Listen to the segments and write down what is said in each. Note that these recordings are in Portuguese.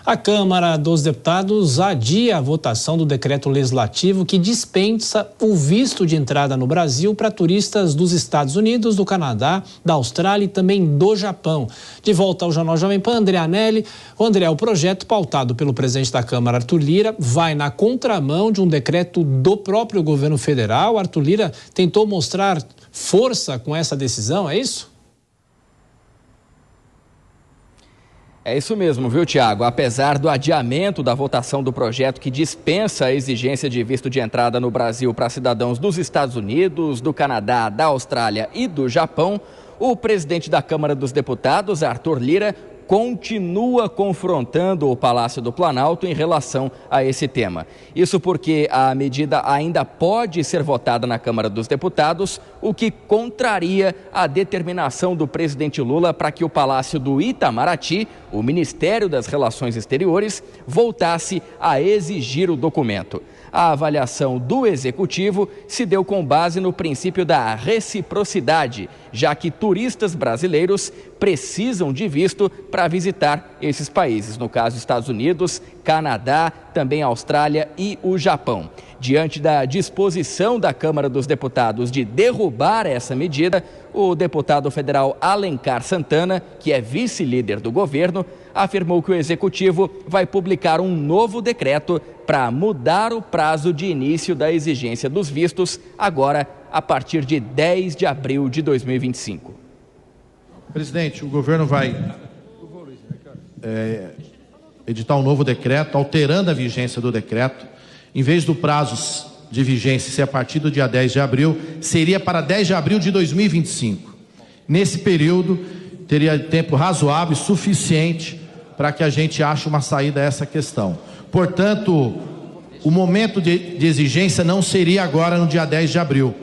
A Câmara dos Deputados adia a votação do decreto legislativo que dispensa o visto de entrada no Brasil para turistas dos Estados Unidos, do Canadá, da Austrália e também do Japão. De volta ao Jornal Jovem Pan, André Anelli. André, o projeto pautado pelo presidente da Câmara, Arthur Lira, vai na contramão de um decreto do próprio governo federal. Arthur Lira tentou mostrar força com essa decisão, é isso? É isso mesmo, viu, Tiago? Apesar do adiamento da votação do projeto que dispensa a exigência de visto de entrada no Brasil para cidadãos dos Estados Unidos, do Canadá, da Austrália e do Japão, o presidente da Câmara dos Deputados, Arthur Lira, continua confrontando o Palácio do Planalto em relação a esse tema. Isso porque a medida ainda pode ser votada na Câmara dos Deputados, o que contraria a determinação do presidente Lula para que o Palácio do Itamaraty, o Ministério das Relações Exteriores, voltasse a exigir o documento. A avaliação do Executivo se deu com base no princípio da reciprocidade, já que turistas brasileiros precisam de visto para visitar esses países, no caso Estados Unidos, Canadá, também Austrália e o Japão. Diante da disposição da Câmara dos Deputados de derrubar essa medida, o deputado federal Alencar Santana, que é vice-líder do governo, afirmou que o Executivo vai publicar um novo decreto para mudar o prazo de início da exigência dos vistos, agora a partir de 10 de abril de 2025. Presidente, o governo vai editar um novo decreto, alterando a vigência do decreto. Em vez do prazo de vigência ser a partir do dia 10 de abril, seria para 10 de abril de 2025. Nesse período, teria tempo razoável e suficiente para que a gente ache uma saída a essa questão. Portanto, o momento de exigência não seria agora no dia 10 de abril.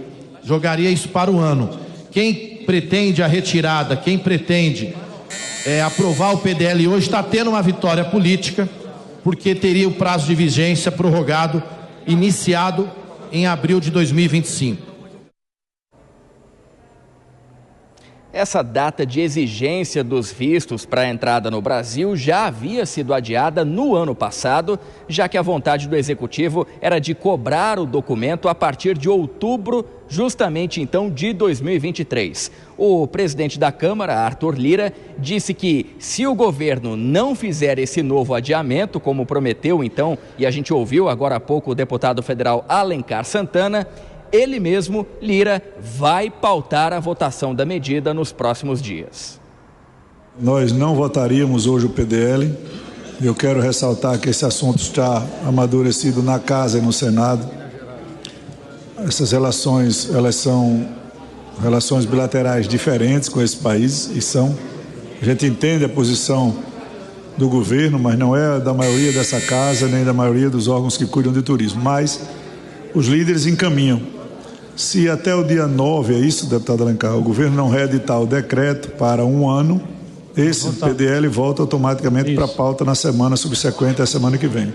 Jogaria isso para o ano. Quem pretende a retirada, quem pretende aprovar o PDL hoje, está tendo uma vitória política, porque teria o prazo de vigência prorrogado, iniciado em abril de 2025. Essa data de exigência dos vistos para a entrada no Brasil já havia sido adiada no ano passado, já que a vontade do Executivo era de cobrar o documento a partir de outubro, justamente então de 2023. O presidente da Câmara, Arthur Lira, disse que se o governo não fizer esse novo adiamento, como prometeu então, e a gente ouviu agora há pouco o deputado federal Alencar Santana, ele mesmo, Lira, vai pautar a votação da medida nos próximos dias. Nós não votaríamos hoje o PDL. Eu quero ressaltar que esse assunto está amadurecido na Casa e no Senado. Essas relações, elas são relações bilaterais diferentes com esse país e são. A gente entende a posição do governo, mas não é da maioria dessa casa, nem da maioria dos órgãos que cuidam de turismo. Mas os líderes encaminham. Se até o dia 9, é isso, deputado Alencar, o governo não reeditar o decreto para um ano, esse PDL volta automaticamente para a pauta na semana subsequente, a semana que vem.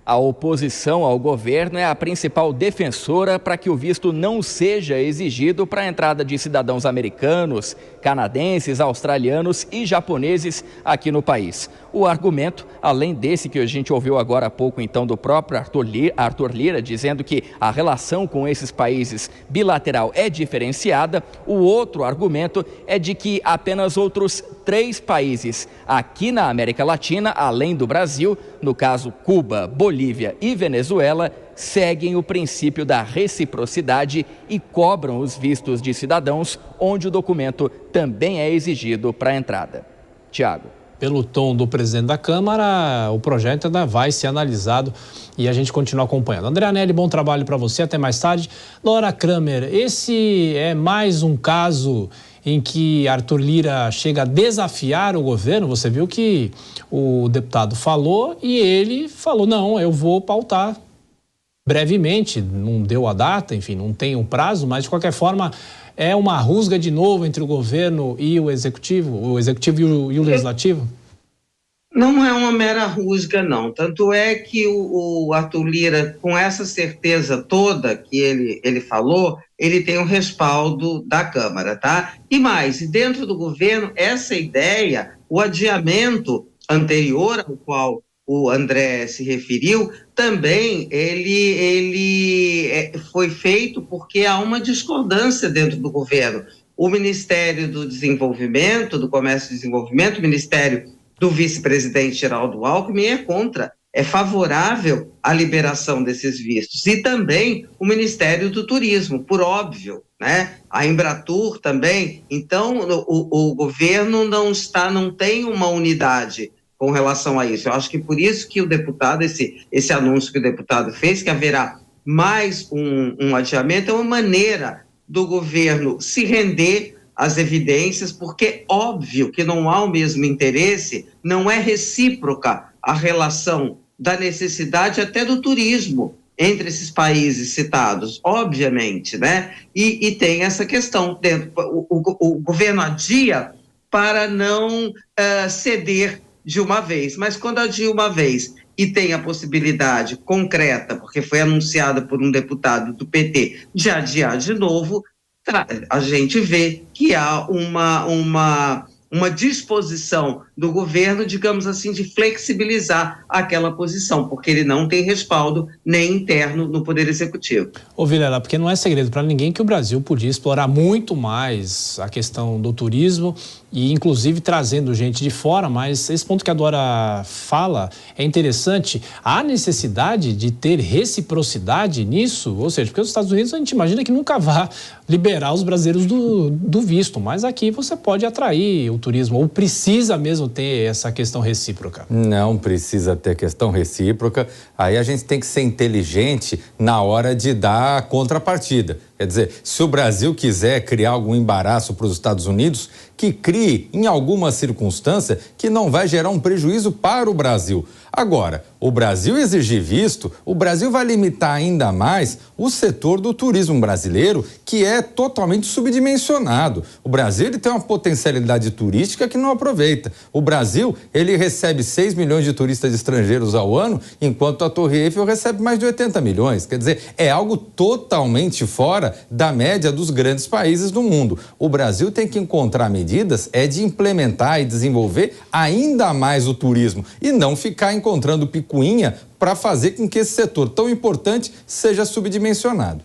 A oposição ao governo é a principal defensora para que o visto não seja exigido para a entrada de cidadãos americanos, canadenses, australianos e japoneses aqui no país. O argumento, além desse que a gente ouviu agora há pouco então do próprio Arthur Lira, dizendo que a relação com esses países bilateral é diferenciada, o outro argumento é de que apenas outros 3 países aqui na América Latina, além do Brasil, no caso Cuba, Bolívia e Venezuela, seguem o princípio da reciprocidade e cobram os vistos de cidadãos, onde o documento também é exigido para a entrada. Tiago. Pelo tom do presidente da Câmara, o projeto ainda vai ser analisado e a gente continua acompanhando. André Anelli, bom trabalho para você, até mais tarde. Laura Kramer, esse é mais um caso em que Arthur Lira chega a desafiar o governo. Você viu que o deputado falou e ele falou, não, eu vou pautar brevemente, não deu a data, enfim, não tem um prazo, mas de qualquer forma é uma rusga de novo entre o governo e o executivo e o legislativo? Não é uma mera rusga, não. Tanto é que o Arthur Lira, com essa certeza toda que ele falou, ele tem o respaldo da Câmara, tá? E mais, dentro do governo, essa ideia, o adiamento anterior ao qual o André se referiu, também ele foi feito porque há uma discordância dentro do governo. O Ministério do Desenvolvimento, do Comércio e Desenvolvimento, o Ministério do vice-presidente Geraldo Alckmin é contra, é favorável à liberação desses vistos. E também o Ministério do Turismo, por óbvio, né? A Embratur também. Então, o governo não tem uma unidade com relação a isso. Eu acho que por isso que o deputado, esse anúncio que o deputado fez, que haverá mais um adiamento, é uma maneira do governo se render as evidências, porque é óbvio que não há o mesmo interesse, não é recíproca a relação da necessidade até do turismo entre esses países citados, obviamente, né? E tem essa questão, o governo adia para não ceder de uma vez, mas quando adia uma vez e tem a possibilidade concreta, porque foi anunciada por um deputado do PT, de adiar de novo, a gente vê que há uma disposição do governo, digamos assim, de flexibilizar aquela posição, porque ele não tem respaldo nem interno no Poder Executivo. Ô Vilela, porque não é segredo para ninguém que o Brasil podia explorar muito mais a questão do turismo e inclusive trazendo gente de fora, mas esse ponto que a Dora fala é interessante. Há necessidade de ter reciprocidade nisso? Ou seja, porque os Estados Unidos a gente imagina que nunca vá liberar os brasileiros do visto, mas aqui você pode atrair o turismo, ou precisa mesmo ter essa questão recíproca? Não precisa ter questão recíproca, aí a gente tem que ser inteligente na hora de dar a contrapartida. Quer dizer, se o Brasil quiser criar algum embaraço para os Estados Unidos, que crie em alguma circunstância que não vai gerar um prejuízo para o Brasil. Agora, o Brasil exigir visto, o Brasil vai limitar ainda mais o setor do turismo brasileiro, que é totalmente subdimensionado. O Brasil ele tem uma potencialidade turística que não aproveita. O Brasil, ele recebe 6 milhões de turistas estrangeiros ao ano, enquanto a Torre Eiffel recebe mais de 80 milhões. Quer dizer, é algo totalmente fora da média dos grandes países do mundo. O Brasil tem que encontrar medidas de implementar e desenvolver ainda mais o turismo e não ficar encontrando picuinha para fazer com que esse setor tão importante seja subdimensionado.